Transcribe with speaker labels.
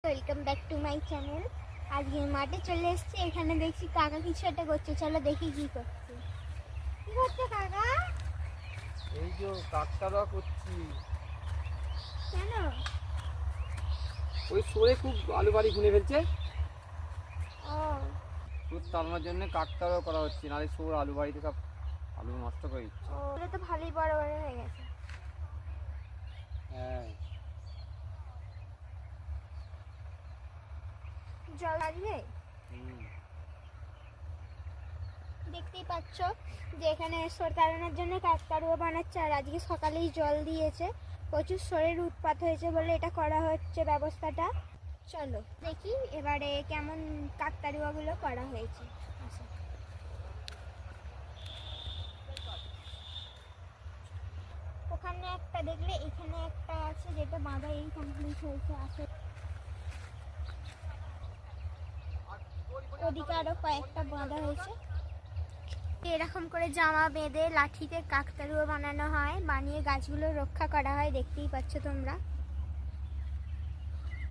Speaker 1: Welcome back to my channel. আজকে মাঠে চলে এসেছি, এখানে দেখছি কাকা কিছু একটা করছে। চলো দেখি কি করছে। কি করছে কাকা?
Speaker 2: এই যে কাকতাড়ুয়া করছি।
Speaker 1: কেন?
Speaker 2: ওই সরে খুব আলু বাড়ি খুনে ফেলছে,
Speaker 1: ও
Speaker 2: দুধ তাড়ানোর জন্য কাকতাড়ুয়া করা হচ্ছে, নাহলে সোর আলু বাড়িতে সব আলু নষ্ট করে দিচ্ছে।
Speaker 1: ওটা তো ভালোই বড় বড় হয়ে গেছে।
Speaker 2: হ্যাঁ,
Speaker 1: জল আসবে?
Speaker 2: হুম।
Speaker 1: দেখতেই পাচ্ছ যে এখানে সর তাড়ানোর জন্য কাকতাড়ুয়া বানাচ্ছে, আর আজকে সকালেই জল দিয়েছে। প্রচুর সরের উৎপাত হয়েছে বলে এটা করা হচ্ছে ব্যবস্থাটা। চলো দেখি এবারে কেমন কাকতাড়ুয়াগুলো করা হয়েছে। আসো। ওখানে একটা দেখলে এখানে একটা আছে যেটা বাঁধা এই কমপ্লিট হয়েছে। আছে ওদিকে আরো কয়েকটা বাঁধা হয়েছে। এরকম করে জামা বেঁধে লাঠিতে কাকতাড়ুয়া বানানো হয়, বানিয়ে গাছগুলো রক্ষা করা হয়, দেখতেই পাচ্ছ তোমরা।